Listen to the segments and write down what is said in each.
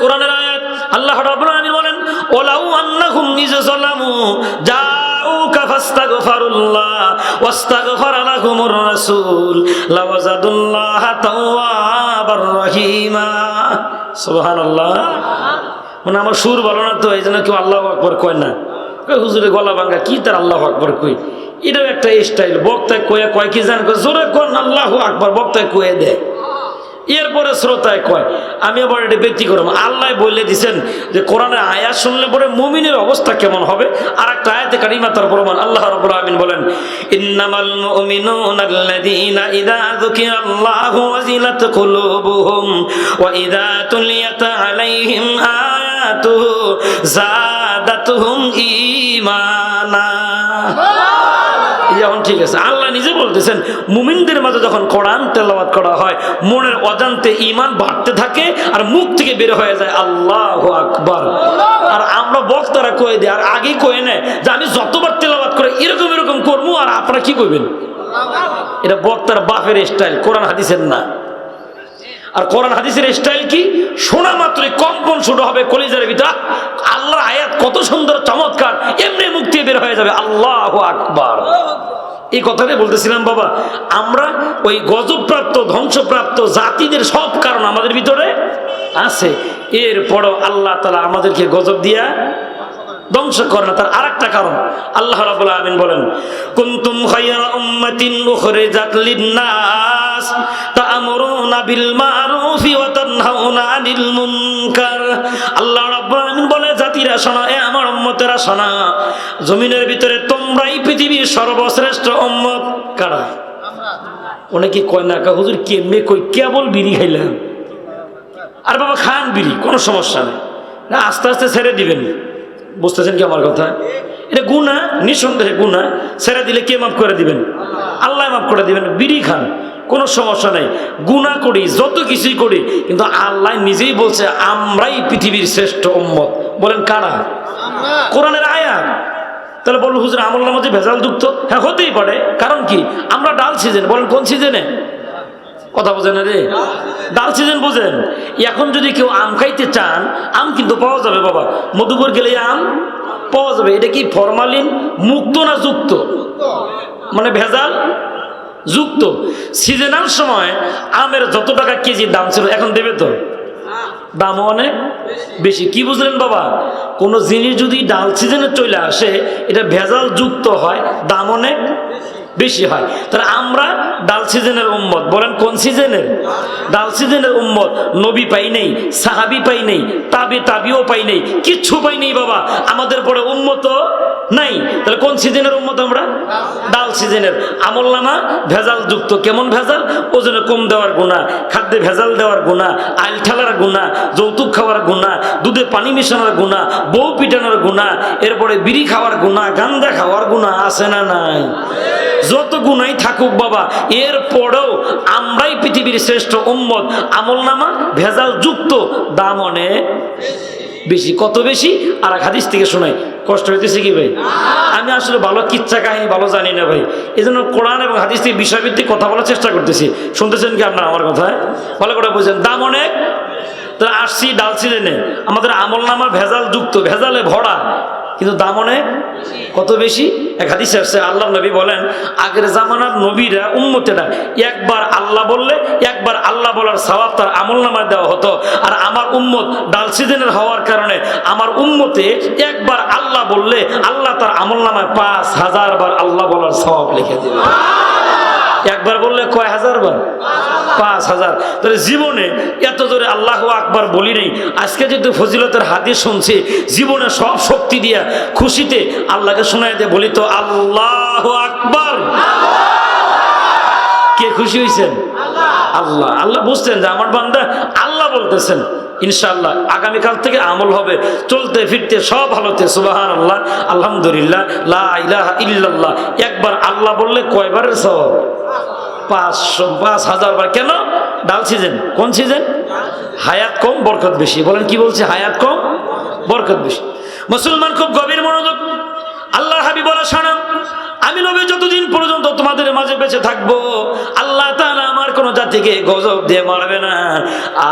কোরআনের আয়াত। আল্লাহ রাব্বুল আলামিন বলেন ওয়ালাউ আন্নাহুম ইযলামু জাউকা ফাস্তাগফিরুল্লাহ ওয়াস্তাগফারা লাহুমুর রাসূল লাওয়াজাদুল্লাহা তাওয়াবার রহিমা। সুবহানাল্লাহ। মানে আমার সুর ভালো না তো, এই জন্য কেউ আল্লাহু আকবার কয় না। হুজুরে গলা ভাঙ্গা কি তার আল্লাহু আকবার কই, এটাও একটা স্টাইল। বক্তায় কয়ে কয় কি জান, জোরে কোন আল্লাহু আকবার, বক্তায় কয়ে দেয়, এরপরে শ্রোতায় কয়। আমি আবার এটা ব্যক্তি করব, আল্লাহ বলে দিছেন যে কোরআনের আয়াত শুনলে পরে মুমিনের অবস্থা কেমন হবে। আর একটা আয়াতে কারিমা তার প্রমাণ। আল্লাহ রাব্বুল আলামিন বলেন ইন্নামাল মুমিনুনা আল্লাযীনা ইযা যুকিরাল্লাহু ওয়াজিলাত কুলুবুহুম ওয়া ইযা তুলিয়াত আলাইহিম আয়াতুহু যাদাতুহুম ঈমানা। যখন ঠিক আছে, আল্লাহ নিজে বলতেছেন মুমিনদের মাঝে যখন কোরআন তেলাওয়াত করা হয় মনের অজান্তে ঈমান বাড়তে থাকে আর মুখ থেকে বের হয়ে যায় আল্লাহু আকবার। আর আমরা বক্তারা কয়ে দেয় আর আগে কয়ে নেয় যে আমি যতবার তেলাওয়াত করে এরকম এরকম করবো, আর আপনারা কি করবেন। এটা বক্তার বাপের স্টাইল, কোরআন হাদিসের না। আর কোরআন হাদিসের স্টাইল কি, শোনা মাত্রই কম্পন শুরু হবে কলিজার ভিতর, আল্লাহর আয়াত কত সুন্দর চমৎকার, এমনি মুখ থেকে বের হয়ে যাবে আল্লাহু আকবার। এই কথাটাই বলতেছিলাম বাবা, আমরা ওই গজবপ্রাপ্ত ধ্বংসপ্রাপ্ত জাতিদের সব কারণ আমাদের ভিতরে আছে। এরপরও আল্লাহ তাআলা আমাদেরকে গজব দিয়া ধ্বংস করে না। তার আরেকটা কারণ আল্লাহ রাব্বুল আলামিন বলেন কুনতুম খায়রা উম্মাতিন উখরিজাত লিন-নাস তা'মুরুনা বিল মা'রুফি ওয়া তানহাউনা আনিল মুনকার। আল্লাহ রাব্বুল আলামিন বলে জাতিরা শোনো, এ আমার উম্মতেরা শোনো, জমিনের ভিতরে তোমরাই পৃথিবীর সর্বশ্রেষ্ঠ উম্মত। কারা? অনেকে কয় না হুজুর কেমনে কই, কেবল বিড়ি খাইলাম। আর বাবা খান বিড়ি, কোনো সমস্যা নেই, না আস্তে আস্তে ছেড়ে দিবেন। বুঝতেছেন কি আমার কথা? এটা গুনাহ, নিঃসন্দেহে গুনাহ। ছেড়ে দিলে কে মাফ করে দিবেন? আল্লাহ মাফ করে দিবেন। বিড়ি খান, কোনো সমস্যা নেই। গুনাহ করি, যত কিছুই করি, কিন্তু আল্লাহ নিজেই বলছে আমরাই পৃথিবীর শ্রেষ্ঠ উম্মত। বলেন কারা? কোরআনের আয়াত। তাহলে বলুন হুজুর আমলনামা যে ভেজাল যুক্ত, হ্যাঁ হতেই পারে। কারণ কি, আমরা ডাল সিজন, বলেন কোন সিজনে? কথা বোঝেন রে, ডাল সিজন বোঝেন। এখন যদি কেউ আম খাইতে চান, আম কিন্তু পাওয়া যাবে বাবা, মধুপুর গেলে আম পাওয়া যাবে। এটা কি ফরমালিন মুক্ত না যুক্ত? মানে ভেজাল যুক্ত। সিজনাল সময় আমের যত টাকা কেজি দাম ছিল, এখন দেবে তো দাম অনেক বেশি। কি বুঝলেন বাবা? কোনো জিনিস যদি ডাল সিজনে চলে আসে, এটা ভেজাল যুক্ত হয়, দাম অনেক বেশি হয়। তাহলে আমরা ডাল সিজনের উম্মত। বলেন কোন সিজনের? ডাল সিজনের উম্মত। নবী পাই নেই, সাহাবি পাই নেই, তাবিও পাই নেই, কিচ্ছু পাই নেই বাবা, আমাদের পরে উম্মত নাই। তাহলে কোন সিজনের উম্মত আমরা? ডাল সিজনের। আমলনামা ভেজাল যুক্ত। কেমন ভেজাল? ওজনে কম দেওয়ার গুনাহ, খাদ্যে ভেজাল দেওয়ার গুনাহ, আইল ঠেলার গুনাহ, যৌতুক খাওয়ার গুনাহ, দুধে পানি মিশানোর গুনাহ, বউ পিটানোর গুনাহ, এরপরে বিড়ি খাওয়ার গুনাহ, গাঁজা খাওয়ার গুনাহ আছে না নাই? যত গুনাই থাকুক বাবা, এরপরেও আমরাই পৃথিবীর শ্রেষ্ঠ উম্মত। আমলনামা ভেজাল যুক্ত, দাম অনেক বেশি। কত বেশি? আর এক হাদিস থেকে শোনাই। কষ্ট হইতেছে কি ভাই? আমি আসলে ভালো কিচ্ছা কাহিনী ভালো জানি না ভাই, এই জন্য কোরআন এবং হাদিস থেকে বিষয়ভিত্তিক কথা বলার চেষ্টা করতেছি। শুনতেছেন কি আপনারা আমার কথা? ভালো করে বুঝছেন। দাম অনেক। তাহলে আসছি ডাল সিজনে, আমাদের আমলনামা ভেজাল যুক্ত, ভেজালে ভরা, কিন্তু দাম অনেক কত বেশি। এক হাদিসে আসছে আল্লাহ নবী বলেন আগের জামানার নবীরা উম্মতেরা একবার আল্লাহ বললে একবার আল্লাহ বলার সওয়াব তার আমলনামায় দেওয়া হতো। আর আমার উম্মত ডাল সিজনের হওয়ার কারণে আমার উম্মতে একবার আল্লাহ বললে আল্লাহ তার আমলনামায় 5000 বার আল্লাহ বলার সওয়াব লিখে দিল। একবার বললে কয় হাজার বার? 5000। তাহলে জীবনে এত জোরে আল্লাহু আকবার বলি নেই। আজকে যেহেতু ফজিলতের হাদিস শুনছি, জীবনে সব শক্তি দিয়া খুশিতে আল্লাহকে শোনায় দিয়ে বলি তো আল্লাহু আকবার। কে খুশি হয়েছেন? আল্লাহ। আল্লাহ বুঝতেন যে আমার বান্দা আল্লাহ বলতেছেন। ইনশাআল্লাহ আগামীকাল থেকে আমল হবে, চলতে ফিরতে সব ভালোতে সুবহানাল্লাহ, আলহামদুলিল্লাহ, লা ইলাহা ইল্লাল্লাহ। একবার আল্লাহ বললে কয়বারের সওয়াব? 5000 বার। কেন? ডাল সিজন। কোন সিজন? হায়াত কম বরকত বেশি। বলেন কি বলছে? হায়াত কম বরকত বেশি। মুসলমান খুব গভীর মনোযোগ। আল্লাহর হাবিব বলে, শোনো, আমি নবী যতদিন পর্যন্ত তোমাদের মাঝে বেঁচে থাকবো, আল্লাহ তাআলা আমার কোন জাতিকে গজব দিয়ে মারবে না।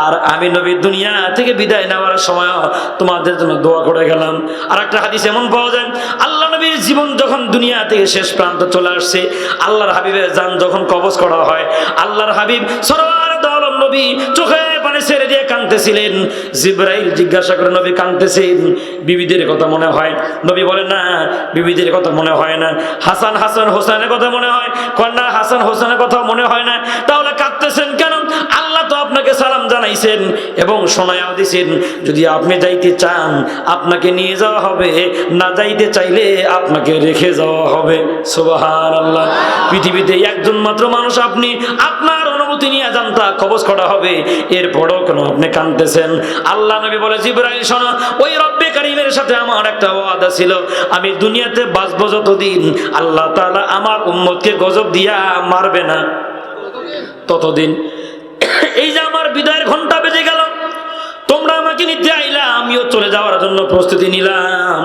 আর আমি নবী দুনিয়া থেকে বিদায় নেওয়ার সময় তোমাদের জন্য দোয়া করে গেলাম। আর একটা হাদিস এমন পাওয়া যায়, আল্লাহ নবীর জীবন যখন দুনিয়া থেকে শেষ প্রান্ত চলে আসছে, আল্লাহর হাবিবের জান যখন কবজ করা হয়, আল্লাহর হাবিব সরওয়ার দো আলম নবী চোখে পানি ছেড়ে দিয়ে কাঁদতেছিলেন। জিবরাইল জিজ্ঞাসা করে, নবী কাঁদতেছেন, বিবিদের কথা মনে হয়? নবী বলেন, না, বিবিদের কথা মনে হয় না। হাসান হোসেনের কথা মনে হয়? কন্যা হাসান হোসেনের কথা মনে হয় না। তাহলে কাঁদতেছেন কেন? আল্লাহ তো আপনাকে সালাম জানাইছেন এবং শোনায়াও দিছেন, যদি আপনি যাইতে চান আপনাকে নিয়ে যাওয়া হবে, না যাইতে চাইলে আপনাকে রেখে যাওয়া হবে। সুবহানাল্লাহ। পৃথিবীতে একজন মাত্র মানুষ আপনি, আপনার অনুমতি নিয়ে জানতা কবজ করা হবে, এরপরও কেন আপনি কাঁদতেছেন? আল্লাহ নবী বলে, জিবরাইল শোনো, ওই রব্বে কারীমের সাথে আমার একটা ওয়াদা ছিল, আমি দুনিয়াতে বাঁচবো যতদিন আল্লাহ তাআলা আমার উম্মতকে গজব দিয়া মারবে না ততদিন। এই যে আমার বিদায়ের ঘন্টা বেজে গেল, তোমরা আমাকে নিতে আইলা, আমিও চলে যাওয়ার জন্য প্রস্তুতি নিলাম,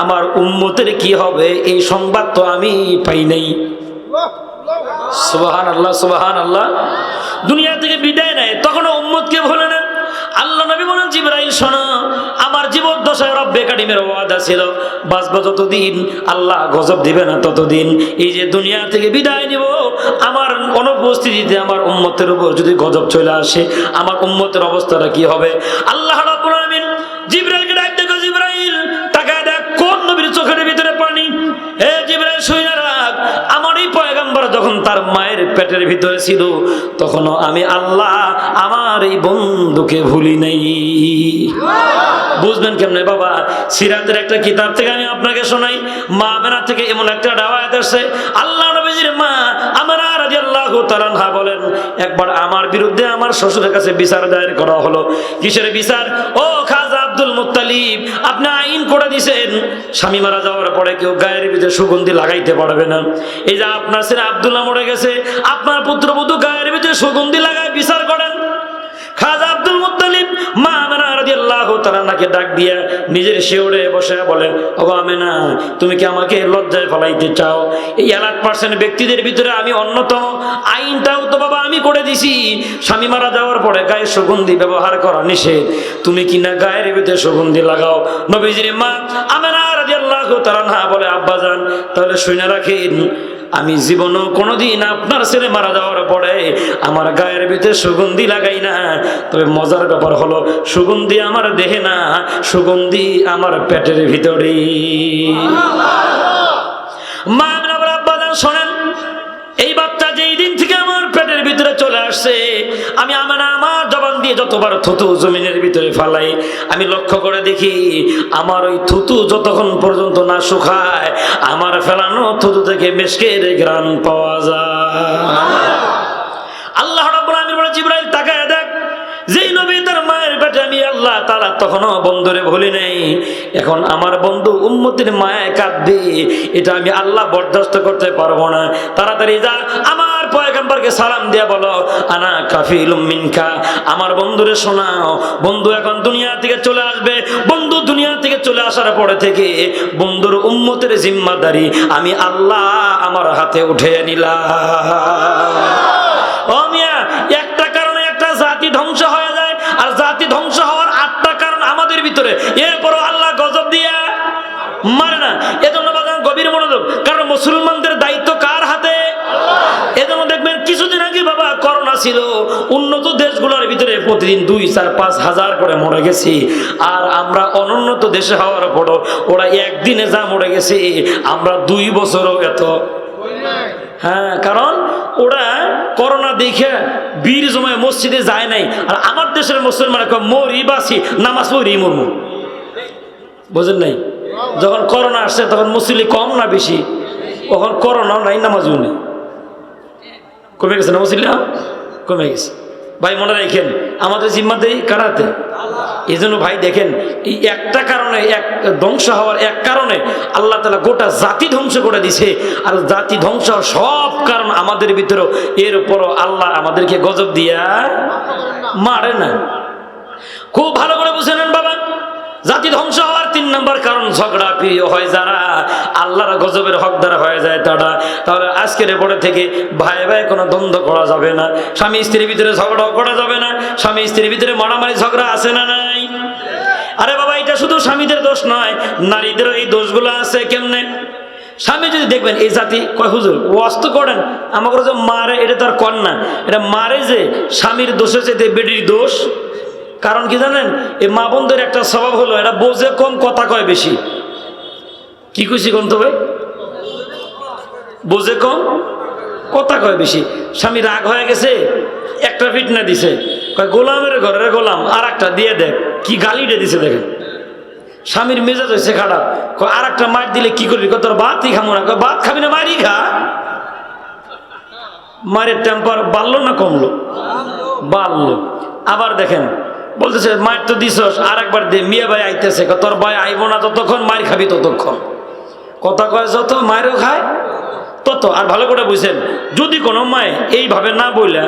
আমার উম্মতের কি হবে এই সংবাদ তো আমি পাই নাই। সুবহানাল্লাহ, সুবহানাল্লাহ। দুনিয়া থেকে বিদায় নেয়, তখন উম্মতকে ভুলে না। আল্লাহ নবী বলেন, জিবরাইল শোনো, আমার জীবদ্দশায় রব্বে কারীমের ওয়াদা ছিল, বাঁচবো যতদিন আল্লাহ গজব দিবে না ততদিন। এই যে দুনিয়া থেকে বিদায় নিব, আমার অনুপস্থিতিতে আমার উম্মতের উপর যদি গজব চলে আসে, আমার উম্মতের অবস্থাটা কি হবে? আল্লাহ রাব্বুল আলামিন জিবরাইলকে ডাক দেখো, জিবরাইল টাকা দেখ, কোন নবীর চোখের ভিতরে পানি? হে জিবরাইল, শুনে রাখ, আমার এই পয়গম্বর যখন তার মায়ের পেটের ভিতরে ছিল, তখনও আমি আল্লাহ আমার এই বন্ধুকে ভুলি নাই। বুঝবেন কেমনে বাবা? সিরাতের একটা কিতাব থেকে আমি আপনাকে শোনাই। মা আমেনা থেকে এমন একটা রাওয়ায়াত আছে, আল্লাহ নবীজির মা আমেনা রাদিয়াল্লাহু তাআলা আনহা বলেন, একবার আমার বিরুদ্ধে আমার শ্বশুরের কাছে বিচার দায়ের করা হলো। কিসের বিচার? ও খাজা আব্দুল মুত্তালিব, আপনি আইন করে দিয়েছেন, স্বামী মারা যাওয়ার পরে কেউ গায়ের ভিতরে সুগন্ধি লাগাইতে পারবে না। এই যে আপনার ছেলে আব্দুল্লাহ মরে গেছে, আপনার পুত্রবধূ গায়ের ভিতরে সুগন্ধি লাগায় বিচার করেন। খাজা আব্দুল মুত্তালিব মা আমেনা রাদিয়াল্লাহু তাআলা আনহাকে ডাক দিয়া নিজের শিওরে বসে বলে, ওগো আমেনা, তুমি কি আমাকে লজ্জায় ফেলাইতে চাও? এই 1% ব্যক্তিদের ভিতরে আমি অন্যতম। আইনটাও তো বাবা আমি করে দিছি, স্বামী মারা যাওয়ার পরে গায়ে সুগন্ধি ব্যবহার করা নিষেধ, তুমি কি না গায়ের ভিতরে সুগন্ধি লাগাও? নবীজির মা আমেনা রাদিয়াল্লাহু তাআলা আনহা বলে, আব্বাজান, তাহলে শুনে রাখেন, আমি জীবনও কোনোদিন আপনার ছেলে মারা যাওয়ার পরে আমার গায়ের ভিতরে সুগন্ধি লাগাই না। তবে মজার ব্যাপার হলো, সুগন্ধি আমার দেহে না, সুগন্ধি আমার পেটের ভিতরে। মা আব্বাজান শোনেন, এই বাচ্চা যেই দিন থেকে আমার পেটের ভিতরে চলে আসছে, আমি আমার জবান দিয়ে যতবার থুতু জমিনের ভিতরে ফালাই, আমি লক্ষ্য করে দেখি আমার ওই থুতু যতক্ষণ পর্যন্ত না শুকায়, আমার ফেলানো থুতু থেকে মিশকের ঘ্রাণ পাওয়া যায়। আল্লাহ রাব্বুল আলামিন বলে, জিবরাইল তাকায় দেখ, যেই নবী তার মায়ের পেটে, আমি আল্লাহ তাআলা তখনও বন্ধুরে ভুলি নাই, এখন আমার বন্ধু উম্মতের মায়ায় কাঁদবে, এটা আমি আল্লাহ বরদাস্ত করতে পারবো না। তাড়াতাড়ি যা, আমার পয়গম্বরকে সালাম দিয়ে বলো, আনা কাফিলুম মিনকা, আমার বন্ধুরে শোনাও, বন্ধু এখন দুনিয়া থেকে চলে আসবে। বন্ধু দুনিয়া থেকে চলে আসার পরে থেকে বন্ধুর উম্মতের জিম্মাদারি আমি আল্লাহ আমার হাতে উঠে নিলাম। ও মিয়া, একটা কারণে একটা জাতি ধ্বংস হয়ে যায়, আর জাতি ধ্বংস হওয়ার 8টা কারণ আমাদের ভিতরে, এরপরও আল্লাহ গজব দিয়া মারে না। এজন্য বাজান গভীর মনোযোগ, কারণ মুসলমানদের দায়িত্ব কার হাতে? এজন্য দেখবেন কিছুদিন আগে বাবা করোনা ছিল, উন্নত দেশগুলোর ভিতরে প্রতিদিন 2, 4, 5 হাজার করে মরে গেছে, আর আমরা অনুন্নত দেশে হওয়ার পরও ওরা একদিনে যা মরে গেছে, আমরা 2 বছরও এত। হ্যাঁ, কারণ ওরা করোনা দেখে বীর জমায় মসজিদে যায় নাই, আর আমার দেশের মুসলমান মরি বাসি নামাজ পড়ি মরমু। বুঝেন নাই? যখন করোনা আসছে তখন মুসলিম কম না বেশি? তখন করোনাও নাই, নামাজও নেই, কমে গেছে না মুসলিম? কমে গেছে। ভাই মনে রাখেন, আমাদের জিম্মাদারি কারাতে। এই জন্য ভাই দেখেন, এই একটা কারণে, এক ধ্বংস হওয়ার এক কারণে আল্লাহ তাআলা গোটা জাতি ধ্বংস করে দিছে, আর জাতি ধ্বংস সব কারণ আমাদের ভিতরেও, এর উপরও আল্লাহ আমাদেরকে গজব দিয়া মারে না। খুব ভালো করে বুঝে নেন বাবা, জাতি ধ্বংস হওয়ার 3 নম্বর কারণ ঝগড়া প্রিয় হয় যারা, আল্লাহর গজবের হকদার হয়ে যায় তারা। তাহলে আজকের পরে থেকে ভাই ভাই কোনো দ্বন্দ্ব করা যাবে না, স্বামী স্ত্রীর ভিতরে ঝগড়াও করা যাবে না। স্বামী স্ত্রীর ভিতরে মারামারি ঝগড়া আছে না নাই? আরে বাবা, এটা শুধু স্বামীদের দোষ নয়, নারীদেরও এই দোষগুলো আছে। কেমনে? স্বামী যদি দেখবেন এই জাতি কয় হুজুর ওয়াজ তো করেন, আমাকে যে মারে এটা তো আর কর না, এটা মারে যে স্বামীর দোষের চাইতে বেটির দোষ। কারণ কি জানেন, এই মা বোনদের একটা স্বভাব হলো এরা বোঝে কম, কথা কয় বেশি। কি খুশি কোন তো ভাই? বোঝে কম, কথা কয় বেশি। স্বামী রাগ হয়ে গেছে, একটা ফিটনা দিছে, কয় গোলামের ঘরের গোলাম, আর একটা দিয়ে দেখ, কি গালিটা দিছে দেখেন। স্বামীর মেজাজ হয়েছে খারাপ, আর একটা মার দিলে কি করবি, তোর ভাতই খাবো না, ভাত খাবি না মারই খা। মায়ের টেম্পার বাড়লো না কমলো? বাড়লো। আবার দেখেন বলতেছে মায়ের তো দিছস, আর একবার দে, মিয়া ভাই আইতেছে, তোর ভাই আইব না যতক্ষণ মার খাবি ততক্ষণ। কথা কয় যত মায়েরও খায় তত। আর ভালো করে বুঝছেন, যদি কোনো মায়ে এইভাবে না বললে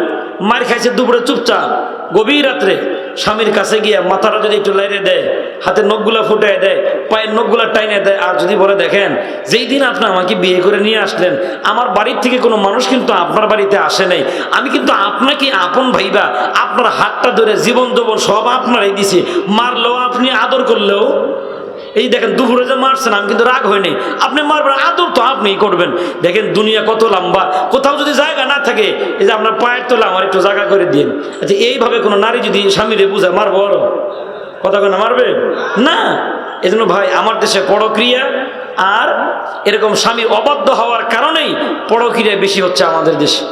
মার খাইছে দুপুরে চুপচাপ, গভীর রাত্রে স্বামীর কাছে গিয়ে মাথাটা যদি একটু লাইরে দেয়, হাতের নখগুলা ফুটাই দেয়, পায়ের নখগুলা টাইনে দেয়, আর যদি বলে দেখেন যেই দিন আপনি আমাকে বিয়ে করে নিয়ে আসলেন, আমার বাড়ির থেকে কোনো মানুষ কিন্তু আপনার বাড়িতে আসে নাই, আমি কিন্তু আপনাকে আপন ভাইবা আপনার হাতটা ধরে জীবন দেবন সব আপনারাই দিছি, মারলেও আপনি, আদর করলেও, এই দেখেন দুপুরে যে মারছেন আমি কিন্তু রাগ হয়নি, আপনি মারবেন, আদর তো আপনিই করবেন। দেখেন দুনিয়া কত লম্বা, কোথাও যদি জায়গা না থাকে, এই যে আপনার পায়ের তোলা আমার একটু জায়গা করে দিন। আচ্ছা, এইভাবে কোনো নারী যদি স্বামীরে বুঝায়, মারবো আরো কথা কেন মারবে না? এই জন্য ভাই, আমার দেশে পরক্রিয়া আর এরকম স্বামীর অবাধ্য হওয়ার কারণেই পরক্রিয়া বেশি হচ্ছে আমাদের দেশে।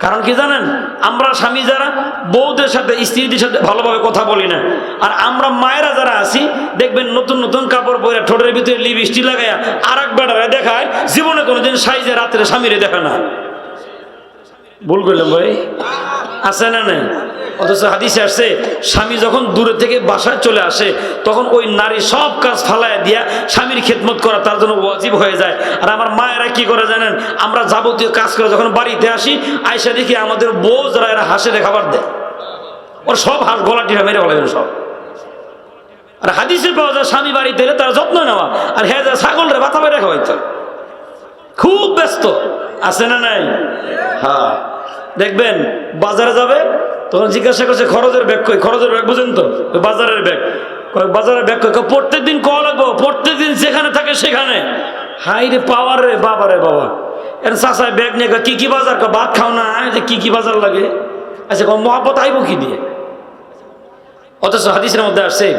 কারণ কি জানেন, আমরা স্বামী যারা বউদের সাথে, স্ত্রীদের সাথে ভালোভাবে কথা বলি না, আর আমরা মায়েরা যারা আছি দেখবেন নতুন নতুন কাপড় পরে ঠোঁটের ভিতরে লিপস্টিক লাগাইয়া আর এক বেড়ারে দেখায়, জীবনে কোনোদিন সাইজে রাত্রে স্বামীরে দেখে না। ভুল করলাম ভাই? আছে না নাই? অথচ হাদিসে আসছে স্বামী যখন দূরে থেকে বাসায় চলে আসে তখন ওই নারী সব কাজ ফালায় দিয়া স্বামীর খেদমত করা তার জন্য ওয়াজিব হয়ে যায়। আর আমার মায়েরা কি করে জানেন, আমরা যাবতীয় কাজ করে যখন বাড়িতে আসি, আয়সা দেখি আমাদের বউ যারা এরা হাসে খাবার দেয়, ওর সব হাঁস গলা টিরা মেরে বলে সব। আর হাদিসে পাওয়া যায় স্বামী বাড়িতে এলে তার যত্ন নেওয়া, আর হ্যাঁ যা ছাগল রে বাতা বেড়ে খাওয়াইতো, খুব ব্যস্ত। আছে না নাই? হ্যাঁ, দেখবেন বাজারে যাবে তখন জিজ্ঞাসা করছে খরচের ব্যাগ কই, খরচের ব্যাগ বুঝেন তো, বাজারের ব্যাগ, বাজারের ব্যাগ কই, প্রত্যেকদিন ক লাগবো, প্রত্যেকদিন যেখানে থাকে সেখানে। হাই রে পাওয়ার রে বাবা রে বাবা, এর চাষায় ব্যাগ নিয়ে কি কি বাজার, ভাত খাও না, কি কি বাজার লাগে, আচ্ছা মহাব্বত আইব কি দিয়ে? অথচ হাদিসের মধ্যে আসছে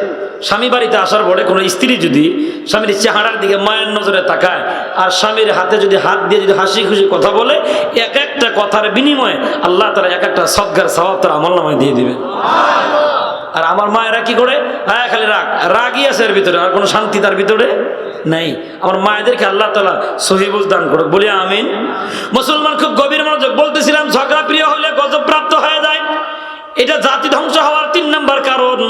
স্বামী বাড়িতে আসার পরে কোনো স্ত্রী যদি স্বামীর চেহারার দিকে মায়ের নজরে তাকায় আর স্বামীর হাতে যদি হাত দিয়ে যদি হাসি খুশি কথা বলে, এক একটা কথার বিনিময়ে আল্লাহ তাআলা এক একটা সদগার সওয়াব তার আমলনামায় দিয়ে দিবেন। আর আমার মায়েরা কি করে, হ্যাঁ খালি রাগই আছে এর ভিতরে, আর কোনো শান্তি তার ভিতরে নাই। আমার মায়েদেরকে আল্লাহ তাআলা সহি বুঝ দান করুক, বলি আমিন। মুসলমান খুব গভীর মনোযোগ, বলতেছিলাম ঝগড়া প্রিয় হলে গজব প্রাপ্ত হয়ে যায়। এটা জাতি ধ্বংস হওয়ার 3 নম্বর কারণ।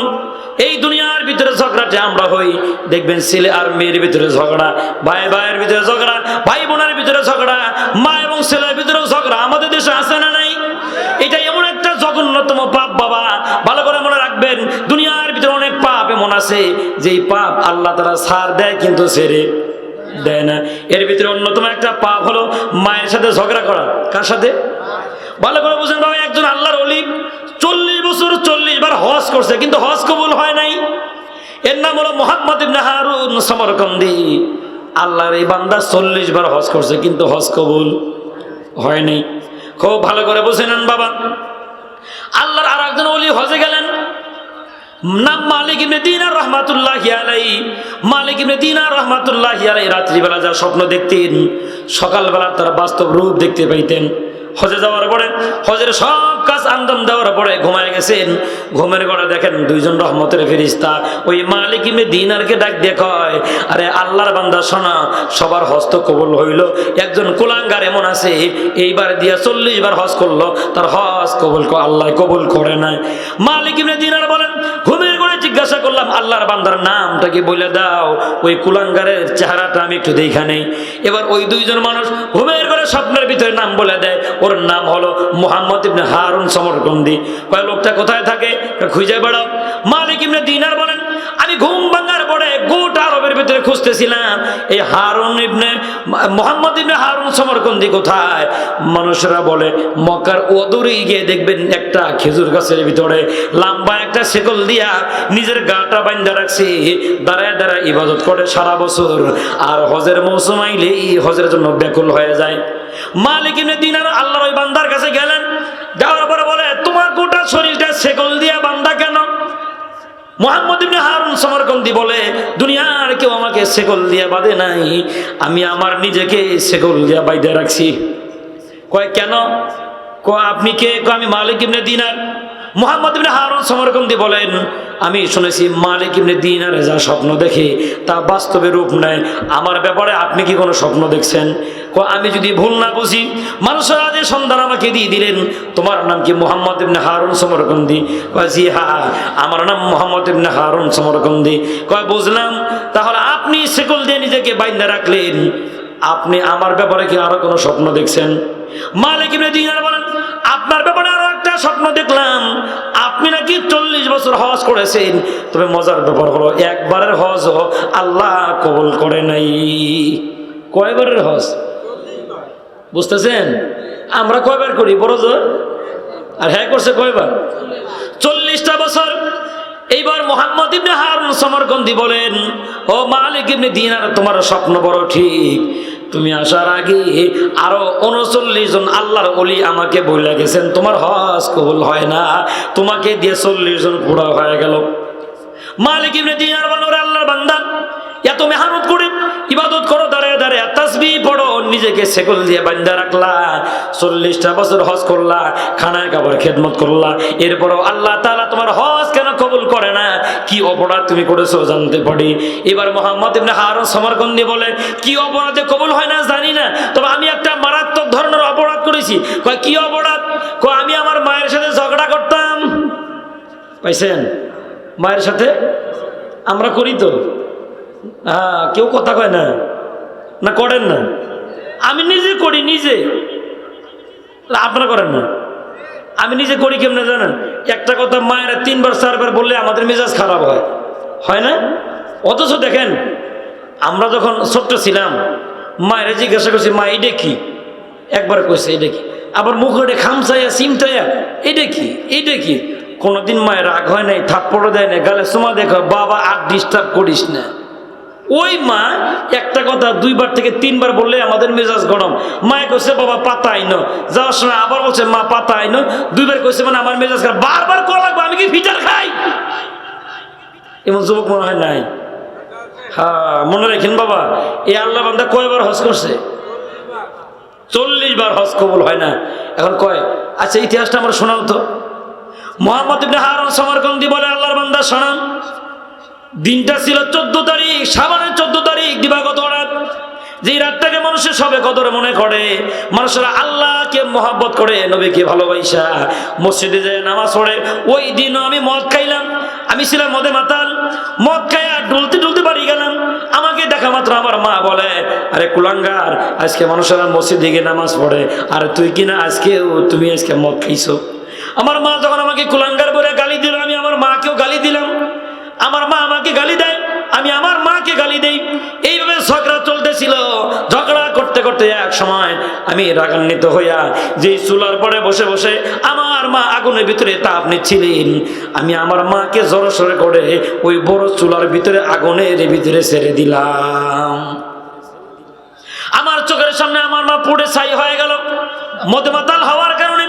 এই দুনিয়ার ভিতরে ঝগড়াটা আমরা হই, দেখবেন ছেলে আর মেয়ের ভিতরে ঝগড়া, ভাই ভাইয়ের ভিতরে ঝগড়া, ভাই বোনের ভিতরে ঝগড়া, মা এবং ছেলের ভিতরেও ঝগড়া। আমাদের দেশে আছে না নাই? এটা এমন একটা জঘন্যতম পাপ বাবা, ভালো করে মনে রাখবেন। দুনিয়ার ভিতরে অনেক পাপ এমন আছে যেই পাপ আল্লাহ তাআলা ছাড় দেয় কিন্তু ছেড়ে দেয় না। এর ভিতরে অন্যতম একটা পাপ হলো মায়ের সাথে ঝগড়া করা। কার সাথে? ভালো করে বুঝেন বাবা, একজন আল্লাহর ওলি 40 বছর 40 বার হজ করছে কিন্তু হজ কবুল হয় নাই। এর নাম হলো মুহাম্মদ ইবনে হারুন সমরকন্দি। আল্লাহর এই বান্দা 40 বার হজ করছে কিন্তু হজ কবুল হয় নাই। খুব ভালো করে বুঝে নেন বাবা। আল্লাহর আর একজন ওলি হজে গেলেন, নাম মালিক ইবনে দিনার রাহমাতুল্লাহি আলাইহি। মালিক ইবনে দিনার রাহমাতুল্লাহি আলাইহি রাত্রিবেলা যা স্বপ্ন দেখতেন, সকালবেলা তার বাস্তব রূপ দেখতে পাইতেন। হজে যাওয়ার পরে, হজের সব কাজ আঞ্জাম দেওয়ার পরে ঘুমায় গেছেন। ঘুমের ঘরে দেখেন 2 জন রহমতের ফেরেশতা ওই মালিক ইবনে দিনারকে ডাক দিয়ে কয়, আরে আল্লাহর বান্দা শোনা, সবার হজ তো কবুল হইল, একজন কুলাঙ্গার এমন আছে এইবার দিয়া 40 বার হজ করলো, তার হজ কবুল আল্লাহ কবুল করে নাই। মালিক ইবনে দিনার বলেন, ঘুমের ঘরে জিজ্ঞাসা করলাম আল্লাহর বান্দার নামটা কি বলে দাও, ওই কুলাঙ্গারের চেহারাটা আমি একটু দেখা নেই। এবার ওই 2 জন মানুষ ঘুমের ঘরে স্বপ্নের ভিতরে নাম বলে দেয়, ওর নাম হলো মুহাম্মদ ইবনে হারুন সমরকন্দি। কয় লোকটা কোথায় থাকে, খুঁজে বেড়াও। মালিক ইবনে দিনার বলেন, আমি ঘুম করতেছিলাম এই হারুন ইবনে মুহাম্মদ ইবনে হারুন সমরকন্দি কোথায়? মানুষরা বলে মক্কার অদূরে গিয়ে দেখবেন একটা খেজুর গাছের ভিতরে লম্বা একটা শেকল দিয়া নিজের গাটা বাঁধা রাখছে, দাঁড়ায় দাঁড়ায় ইবাদত করে সারা বছর, আর হজের মৌসুম আইলেই হজের জন্য ব্যাকুল হয়ে যায়। মালিক ইবনে দিনার আল্লাহর ওই বান্দার কাছে গেলেন, যাওয়ার পরে বলে তোমার গোটা শরীরটা শেকল দিয়া বাঁধা কেন? মুহাম্মদ ইবনে হারুন সমরকন্দি বলে দুনিয়ার কেউ আমাকে শেকল দিয়া বাঁধে নাই, আমি আমার নিজেকে শেকল দিয়া বাইধে রাখছি। কয় কেন? আপনি কে? আমি মালিক ইবনে দিনার। মুহাম্মদ ইবনে হারুন সমরকন্দি বলেন আমি শুনেছি মালিক ইবনে দিনারে যা স্বপ্ন দেখে তা বাস্তবে রূপ নেয়, আমার ব্যাপারে আপনি কি কোনো স্বপ্ন দেখছেন? আমি যদি ভুল না বুঝি মানুষরা যে সন্ধান আমাকে দিয়ে দিলেন তোমার নাম কি মুহাম্মদ ইবনে হারুন সমরকন্দি? কয় জি হ্যাঁ আমার নাম মুহাম্মদ ইবনে হারুন সমরকন্দি। কয় বুঝলাম, তাহলে আপনি শেকল দিয়ে নিজেকে বাইন্ধা রাখলেন, আপনি আমার ব্যাপারে কি আরো কোনো স্বপ্ন দেখছেন? মালিক ইবনে দিনার বলেন আপনার ব্যাপারে আরো একটা স্বপ্ন দেখলাম, আপনি নাকি 40 বছর হজ করেছেন, তবে মজার ব্যাপার হলো একবারের হজ আল্লাহ কবুল করে নাই। কয়বারের হজ বুঝতেছেন? আমরা কয়বার করি বড় জোর, আর হ্যাঁ করছে কয়বার? 40টা বছর। এইবার মুহাম্মদ ইবনে হারুন সমরকন্দি বলেন ও মালিক ইবনে দিনার তোমার স্বপ্ন বড় ঠিক, তুমি আসার আগে আরো 39 জন আল্লাহর ওলি আমাকে বলে গেছেন তোমার হজ কবুল হয় না, তোমাকে দিয়ে 40 জন পুরা হয়ে গেল। মালিক ইবনে দিনার বলেন ওরে আল্লাহর বান্দা এত মেহনত করে ইবাদত করো, দাঁড়ায় দাঁড়ায় তাসবিহ পড়ো, নিজেকে শেকল দিয়ে বাঁধা রাখলা, 40টা বছর হজ করলা, খানায় খাবার খেদমত করলা, এরপরও আল্লাহ তাআলা তোমার হজ কেন কবুল করে না? কি অপরাধ তুমি করেছো জানতে পারি? এবার মুহাম্মদ ইবনে হারুন সমরকন্দি বলে কি অপরাধে কবুল হয় না জানি না, তবে আমি একটা মারাত্মক ধরনের অপরাধ করেছি। কয় কি অপরাধ? কয় আমি আমার মায়ের সাথে ঝগড়া করতাম। পাইছেন? মায়ের সাথে আমরা করি তো, হ্যাঁ কেউ কথা কয় না, না করেন না, আমি নিজে করি, নিজে। আপনারা করেন না? আমি নিজে করি কেমনে জানেন? একটা কথা মায়েরা 3বার 4বার বললে আমাদের মেজাজ খারাপ হয়, হয় না? অথচ দেখেন আমরা যখন ছোট্ট ছিলাম মায়েরা জিজ্ঞাসা করছি মা এটা কি, একবার কইছে এটা কি, আবার মুখে খামচাইয়া সিমটাইয়া এটা কি, এটা কি। কোনোদিন মায়ের রাগ হয় নাই, থাপ্পড় দেয় না, গালে চুমা দেখো বাবা আর ডিস্টার্ব করিস না। ওই মা একটা কথা 2বার থেকে 3বার বললে আমাদের মেজাজ গরম। মায়ে কইছে বাবা পাতা আইনো, যাওয়ার সময় আবার বলছে মা পাতা আইনো, 2বার কইছে মানে আমার মেজাজ খারাপ, বারবার কল লাগবে, আমি কি ফিটার খাই? এমন যুবক মনে হয় নাই? হ্যাঁ মনে রাখেন বাবা, এই আল্লাহ বান্দা কয়বার হজ করছে? 40 বার হজ কবুল হয় না। এখন কয় আচ্ছা ইতিহাসটা আমার শোনাও তো। মুহাম্মদ ইবনে হারুন সমরকন্দি বলে আল্লাহর বান্দা শোনান, দিনটা ছিল 14 তারিখ, শাবানের 14 তারিখ, দিবাগত রাত। যে রাতটাকে মানুষের সবে কদর মনে করে, মানুষেরা আল্লাহকে মহব্বত করে, নবীকে ভালোবাসা মসজিদে যায় নামাজ পড়ে। ওই দিনও আমি মদ খাইলাম, আমি ছিলাম মদে মাতাল, মদ খাইয়া ডুলতে ডুলতে বাড়ি গেলাম। আমাকে দেখা মাত্র আমার মা বলে আরে কুলাঙ্গার, আজকে মানুষেরা মসজিদে গিয়ে নামাজ পড়ে, আর তুই কিনা তুমি আজকে মদ খাইছো। আমার মা যখন আমাকে কুলাঙ্গার বলে গালি দিল, আমি আমার মাকেও গালি দিলাম। আমার মা আমাকে গালি দেয়, আমি আমার মাকে গালি দেই। এইভাবে ঝগড়া চলতেছিল। ঝগড়া করতে করতে এক সময় আমি রাগান্বিত হইয়া যেই চুলার পরে বসে বসে আমার মা আগুনের ভিতরে তাপ নিচ্ছিলেন, আমি আমার মাকে জড়সড় করে ওই বড় চুলার ভিতরে আগুনের ভিতরে ছেড়ে দিলাম। আমার চোখের সামনে আমার মা পুড়ে ছাই হয়ে গেল। মদে মাতাল হওয়ার কারণে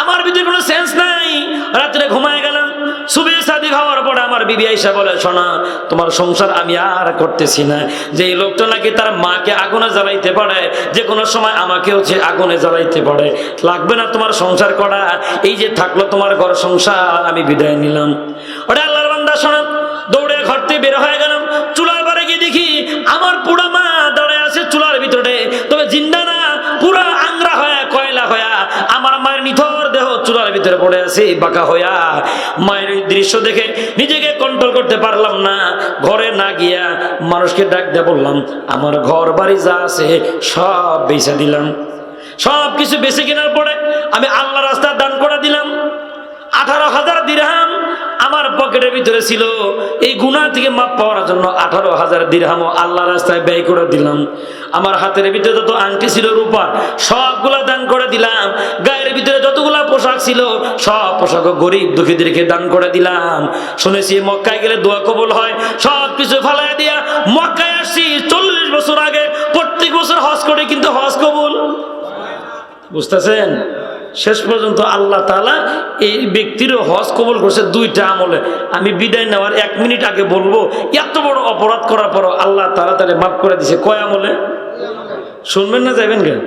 আমার ভিতরে কোনো সেন্স নাই। রাত্রে ঘুমায় গেলাম। সুবহ সাদিক হওয়ার পরে আমার বিবি আয়েশা বলে শোনা, তোমার সংসার আমি আর করতেছি না। যে লোকটা নাকি তার মাকে আগুনে জ্বালাইতে পারে, যে কোনো সময় আমাকেও যে আগুনে জ্বালাইতে পারে, লাগবে না তোমার সংসার করা। এই যে থাকলো তোমার ঘর সংসার, আমি বিদায় নিলাম। ওটা আল্লাহর বান্দা শোনা, দৌড়ে ঘর থেকে বের হয়ে গেলাম। চুলার পারে গিয়ে দেখি আমার পুরা মা দাঁড়ায় আছে চুলার ভিতরে, তবে জিন্দা না, পুরা আংরা হয়ে কয়লা হয়া আমার মায়ের নিথর দেহ চুলার ভিতরে পড়ে আছে বাঁকা হইয়া। মায়ের ওই দৃশ্য দেখে নিজেকে কন্ট্রোল করতে পারলাম না। ঘরে না গিয়া মানুষকে ডাক দিয়ে বললাম আমার ঘর বাড়ি যা আছে সব বেচে দিলাম। সব কিছু বেচে কেনার পরে আমি আল্লাহ রাস্তায় দান করে দিলাম। 18,000 দিরহাম আমার পকেটের ভিতরে ছিল। এই গুনাহ থেকে মাপ পাওয়ার জন্য 18,000 দিরহামও আল্লাহ রাস্তায় ব্যয় করে দিলাম। আমার হাতের ভিতরে যত আংটি ছিল রূপার সবগুলা দান করে দিলাম। গায়ের ভিতরে যতগুলা পোশাক ছিল সব পোশাক গরিব দুঃখীদেরকে দান করে দিলাম। শুনেছি মক্কায় গেলে দোয়া কবুল হয়, সব কিছু ফালাইয়া দিয়া মক্কায় আসছি 40 বছর আগে। প্রত্যেক বছর হজ করে কিন্তু হজ কবুল, বুঝতেছেন? শেষ পর্যন্ত আল্লাহ তাআলা এই ব্যক্তির হজ কবুল করছে 2টা আমলে। আমি বিদায় নেওয়ার 1 মিনিট আগে বলবো, এত বড় অপরাধ করার পর আল্লাহ তাআলা তারে মাফ করে দিছে কয় আমলে? শুনবেন না যাবেন কেন?